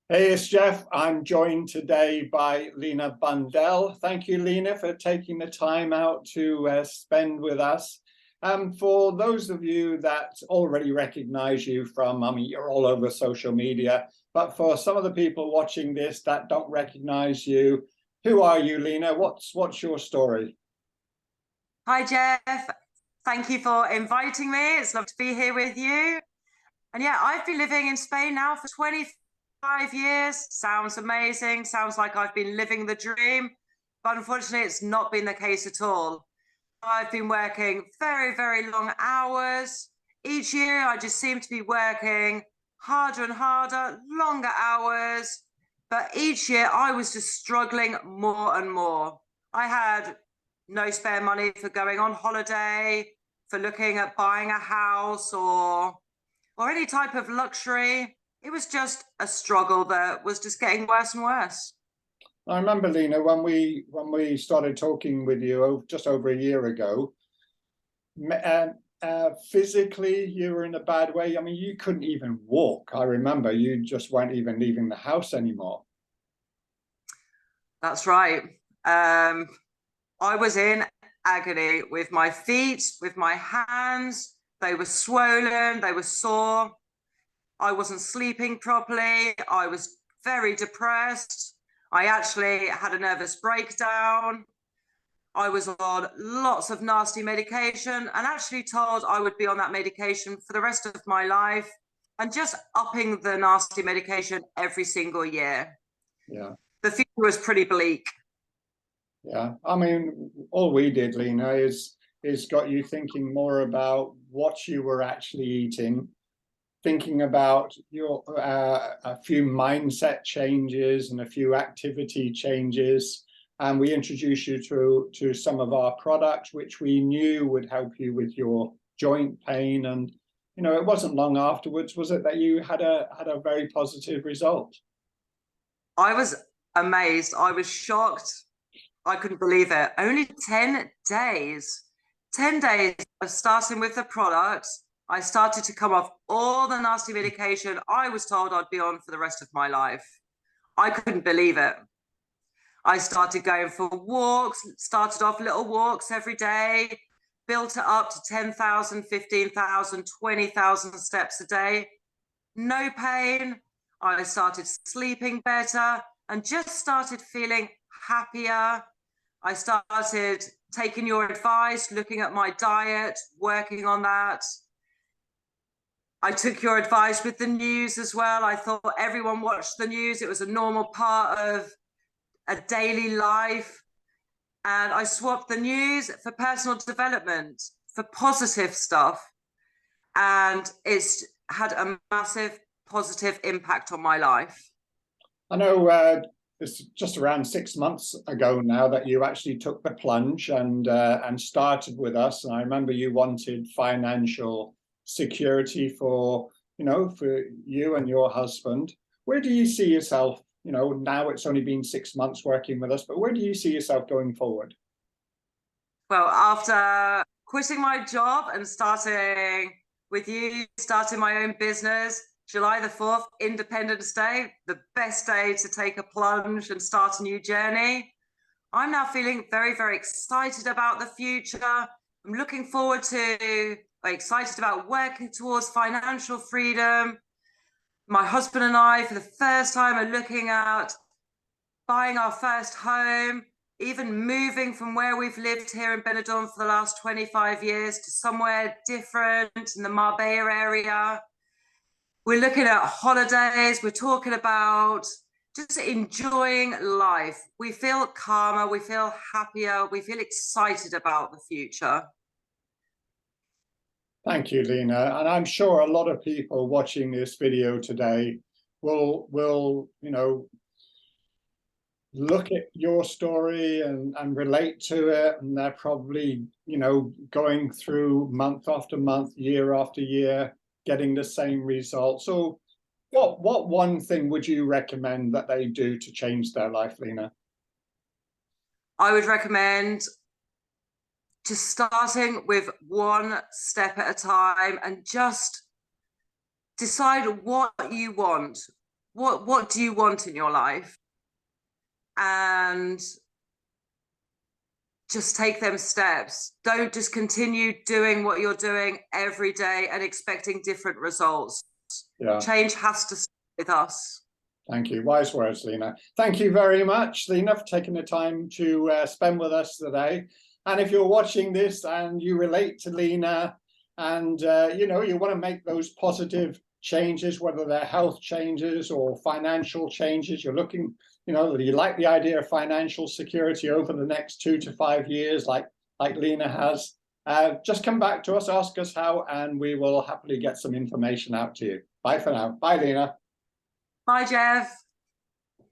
Hey, it's Jeff. I'm joined today by Lina Bundell. Thank you, Lina, for taking the time out to spend with us. For those of you that already recognize you from, you're all over social media, but for some of the people watching this that don't recognize you, who are you, Lina? What's your story? Hi, Jeff. Thank you for inviting me. It's lovely to be here with you. And yeah, I've been living in Spain now for 25 years. Sounds amazing. Sounds like I've been living the dream. But unfortunately, it's not been the case at all. I've been working very, very long hours. Each year, I just seem to be working harder and harder, longer hours. But each year, I was just struggling more and more. I had no spare money for going on holiday, for looking at buying a house or any type of luxury. It was just a struggle that was just getting worse and worse. I remember, Lina, when we started talking with you just over a year ago, physically you were in a bad way. You couldn't even walk. I remember you just weren't even leaving the house anymore. That's right. I was in agony with my feet, with my hands. They were swollen, they were sore. I wasn't sleeping properly. I was very depressed. I actually had a nervous breakdown. I was on lots of nasty medication and actually told I would be on that medication for the rest of my life and just upping the nasty medication every single year. Yeah. The future was pretty bleak. Yeah. All we did, Lina, is got you thinking more about what you were actually eating, thinking about your a few mindset changes and a few activity changes. And we introduced you to some of our products, which we knew would help you with your joint pain. And it wasn't long afterwards, was it, that you had a very positive result? I was amazed. I was shocked. I couldn't believe it. Only 10 days. 10 days of starting with the products. I started to come off all the nasty medication I was told I'd be on for the rest of my life. I couldn't believe it. I started going for walks, started off little walks every day, built it up to 10,000, 15,000, 20,000 steps a day. No pain. I started sleeping better and just started feeling happier. I started taking your advice, looking at my diet, working on that. I took your advice with the news as well. I thought everyone watched the news. It was a normal part of a daily life. And I swapped the news for personal development, for positive stuff. And it's had a massive positive impact on my life. I know it's just around 6 months ago now that you actually took the plunge and started with us. And I remember you wanted financial security for you and your husband. Where do you see yourself? Now it's only been 6 months working with us, but where do you see yourself going forward? Well, after quitting my job and starting with you, starting my own business, July the 4th, Independence Day, the best day to take a plunge and start a new journey. I'm now feeling very, very excited about the future. I'm looking forward to, excited about working towards financial freedom. My husband and I, for the first time, are looking at buying our first home, even moving from where we've lived here in Benidorm for the last 25 years to somewhere different in the Marbella area. We're looking at holidays. We're talking about just enjoying life. We feel calmer. We feel happier. We feel excited about the future. Thank you, Lina. And I'm sure a lot of people watching this video today will look at your story and relate to it. And they're probably, going through month after month, year after year, getting the same result. So what one thing would you recommend that they do to change their life, Lina? I would recommend just starting with one step at a time and just decide what you want. what do you want in your life? And just take them steps. Don't just continue doing what you're doing every day and expecting different results. Yeah. Change has to start with us. Thank you. Wise words, Lina. Thank you very much, Lina, for taking the time to spend with us today. And if you're watching this and you relate to Lina and, you know, you want to make those positive changes, whether they're health changes or financial changes, you're looking, you know, you like the idea of financial security over the next 2 to 5 years, like Lina has, just come back to us, ask us how, and we will happily get some information out to you. Bye for now. Bye, Lina. Bye, Jeff.